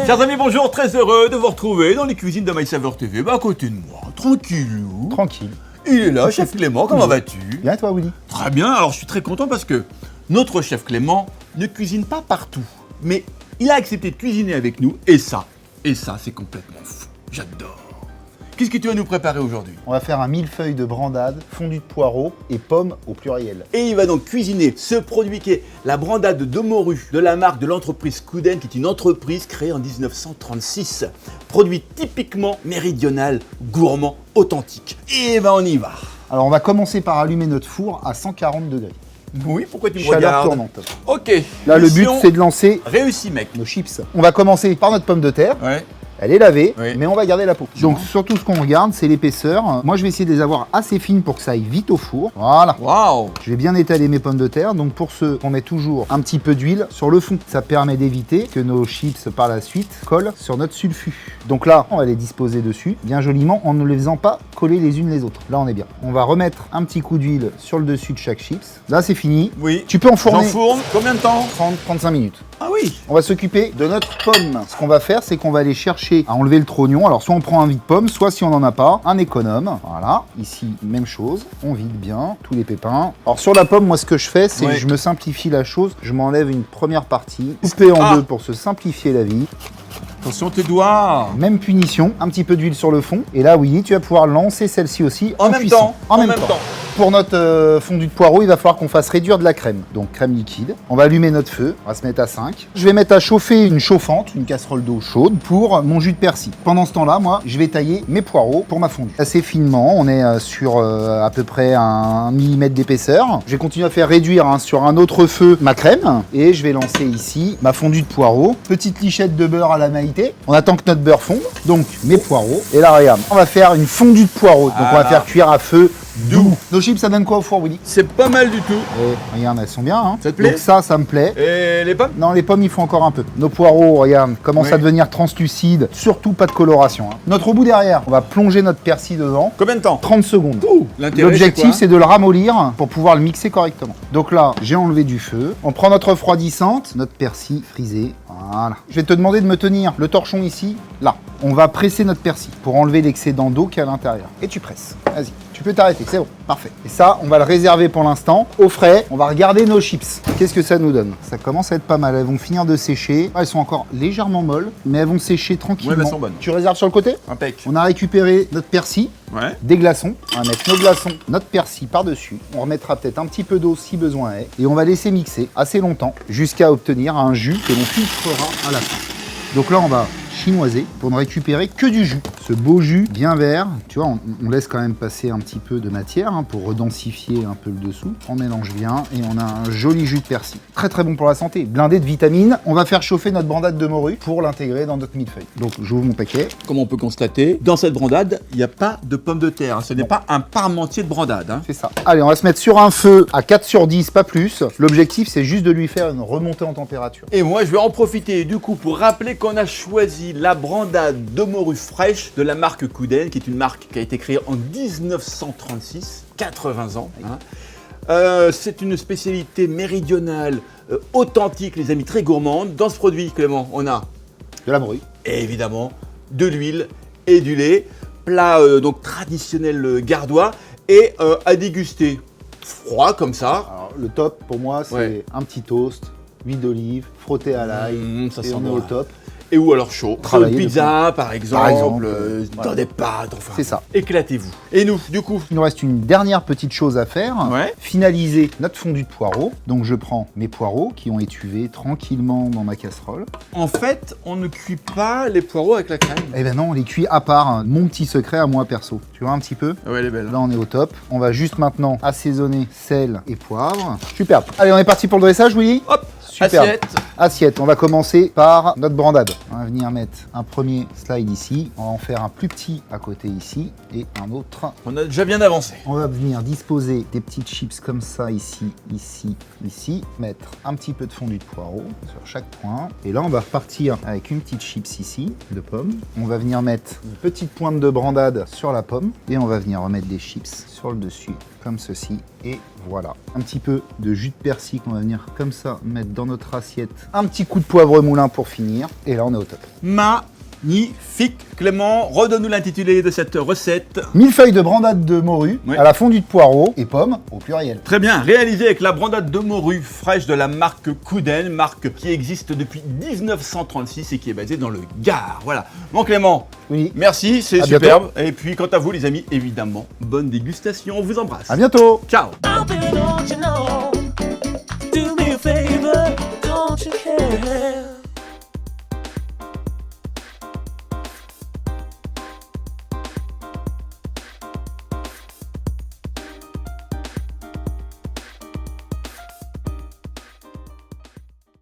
Chers amis, bonjour, très heureux de vous retrouver dans les cuisines de MySaveur TV. À côté de moi, tranquillou. Tranquille. Il est là, chef Clément, comment vas-tu? Bien et toi, Willy? Très bien, alors je suis très content parce que notre chef Clément ne cuisine pas partout. Mais il a accepté de cuisiner avec nous et ça c'est complètement fou. J'adore. Qu'est-ce que tu vas nous préparer aujourd'hui? On va faire un millefeuille de brandade, fondu de poireaux et pommes au pluriel. Et il va donc cuisiner ce produit qui est la brandade de morue de la marque de l'entreprise Couden, qui est une entreprise créée en 1936. Produit typiquement méridional, gourmand, authentique. Et ben on y va. Alors on va commencer par allumer notre four à 140 degrés. Oui, pourquoi tu me Chaleur regardes? tournante. Ok. Là le but mission c'est de lancer réussi, mec. nos chips. On va commencer par notre pomme de terre. Ouais. Elle est lavée, Oui. mais on va garder la peau. Donc surtout ce qu'on regarde, c'est l'épaisseur. Moi je vais essayer de les avoir assez fines pour que ça aille vite au four. Voilà. Waouh. Je vais bien étaler mes pommes de terre. Donc pour ce, on met toujours un petit peu d'huile sur le fond. Ça permet d'éviter que nos chips par la suite collent sur notre sulfut. Donc là, on va les disposer dessus, bien joliment, en ne les faisant pas coller les unes les autres. Là, on est bien. On va remettre un petit coup d'huile sur le dessus de chaque chips. Là, c'est fini. Oui. Tu peux enfourner J'enfourne. Combien de temps? 30-35 minutes. Ah oui. On va s'occuper de notre pomme. Ce qu'on va faire, c'est qu'on va aller chercher à enlever le trognon. Alors, soit on prend un vide-pomme, soit si on n'en a pas, un économe. Voilà. Ici, même chose. On vide bien tous les pépins. Alors, sur la pomme, moi, ce que je fais, c'est que je me simplifie la chose. Je m'enlève une première partie, coupée en deux pour se simplifier la vie. Attention tes doigts. Même punition, un petit peu d'huile sur le fond. Et là, Willy, tu vas pouvoir lancer celle-ci aussi En même cuisson. temps. En même temps. Pour notre fondu de poireau, il va falloir qu'on fasse réduire de la crème. Donc crème liquide. On va allumer notre feu. On va se mettre à 5. Je vais mettre à chauffer une chauffante, une casserole d'eau chaude pour mon jus de persil. Pendant ce temps-là, moi, je vais tailler mes poireaux pour ma fondue. Assez finement. On est sur à peu près 1 mm d'épaisseur. Je vais continuer à faire réduire sur un autre feu ma crème. Et je vais lancer ici ma fondue de poireaux. Petite lichette de beurre à la maïté. On attend que notre beurre fonde. Donc mes poireaux. Et là, regarde, on va faire une fondue de poireaux. Donc on va faire cuire à feu doux. Nos chips, ça donne quoi au four, Willy? C'est pas mal du tout. Et regarde, elles sont bien. Hein. Ça te plaît? Donc ça me plaît. Et les pommes? Non, les pommes, il faut encore un peu. Nos poireaux, regarde, commencent à devenir translucides. Surtout pas de coloration. Hein. Notre bout derrière, on va plonger notre persil dedans. Combien de temps? 30 secondes. c'est L'objectif, c'est de le ramollir pour pouvoir le mixer correctement. Donc là, j'ai enlevé du feu. On prend notre refroidissante, notre persil frisé. Voilà. Je vais te demander de me tenir le torchon ici, là. On va presser notre persil pour enlever l'excédent d'eau qui est à l'intérieur. Et tu presses. Vas-y. Tu peux t'arrêter, c'est bon, parfait. Et ça, on va le réserver pour l'instant au frais. On va regarder nos chips. Qu'est-ce que ça nous donne? Ça commence à être pas mal. Elles vont finir de sécher. Elles sont encore légèrement molles, mais elles vont sécher tranquillement. Ouais, elles sont bonnes. Tu réserves sur le côté? Impec. On a récupéré notre persil, Ouais. des glaçons. On va mettre nos glaçons, notre persil par-dessus. On remettra peut-être un petit peu d'eau si besoin est. Et on va laisser mixer assez longtemps jusqu'à obtenir un jus que l'on filtrera à la fin. Donc là, on va chinoiser pour ne récupérer que du jus. Ce beau jus bien vert, tu vois, on laisse quand même passer un petit peu de matière pour redensifier un peu le dessous. On mélange bien et on a un joli jus de persil. Très très bon pour la santé, blindé de vitamines. On va faire chauffer notre brandade de morue pour l'intégrer dans notre millefeuille. Donc j'ouvre mon paquet. Comme on peut constater, dans cette brandade, il n'y a pas de pommes de terre. Hein. Ce n'est pas un parmentier de brandade. Hein. C'est ça. Allez, on va se mettre sur un feu à 4 sur 10, pas plus. L'objectif, c'est juste de lui faire une remontée en température. Et moi, je vais en profiter du coup pour rappeler qu'on a choisi la brandade de morue fraîche de la marque Couden, qui est une marque qui a été créée en 1936, 80 ans. Hein. C'est une spécialité méridionale, authentique, les amis, très gourmande. Dans ce produit, Clément, on a De la morue. et évidemment de l'huile et du lait. Plat donc traditionnel gardois et à déguster froid comme ça. Alors, le top pour moi, c'est un petit toast, huile d'olive, frotté à l'ail. Ça et sent on est bon. au top. Et ou alors chaud. Travailler Sur une pizza par exemple, voilà. dans des pâtes, enfin. C'est ça. Éclatez-vous. Et nous, du coup, Il nous reste une dernière petite chose à faire. Ouais. Finaliser notre fondu de poireaux. Donc je prends mes poireaux qui ont étuvé tranquillement dans ma casserole. en fait, on ne cuit pas les poireaux avec la crème. Eh ben non, on les cuit à part. Mon petit secret à moi perso. Tu vois un petit peu? Ah ouais, elle est belle. Là, on est au top. On va juste maintenant assaisonner sel et poivre. Superbe. Allez, on est parti pour le dressage, Willy? Hop, Superbe. assiette. Assiette. On va commencer par notre brandade. On va venir mettre un premier slide ici. On va en faire un plus petit à côté ici et un autre. On a déjà bien avancé. On va venir disposer des petites chips comme ça ici, ici, ici. Mettre un petit peu de fondu de poireau sur chaque point. Et là, on va repartir avec une petite chips ici de pommes. On va venir mettre une petite pointe de brandade sur la pomme. Et on va venir remettre des chips sur le dessus comme ceci. Et voilà. Un petit peu de jus de persil qu'on va venir comme ça mettre dans notre assiette Un petit coup de poivre moulin pour finir. Et là, on est au top. Magnifique. Clément, redonne-nous l'intitulé de cette recette. Millefeuille de brandade de morue à la fondue de poireaux et pommes au pluriel. Très bien, réalisé avec la brandade de morue fraîche de la marque Couden, marque qui existe depuis 1936 et qui est basée dans le Gard. Voilà. Bon Clément, Oui. merci, c'est À superbe. Et puis quant à vous les amis, évidemment, bonne dégustation, on vous embrasse. À bientôt. Ciao. I'll be, don't you know?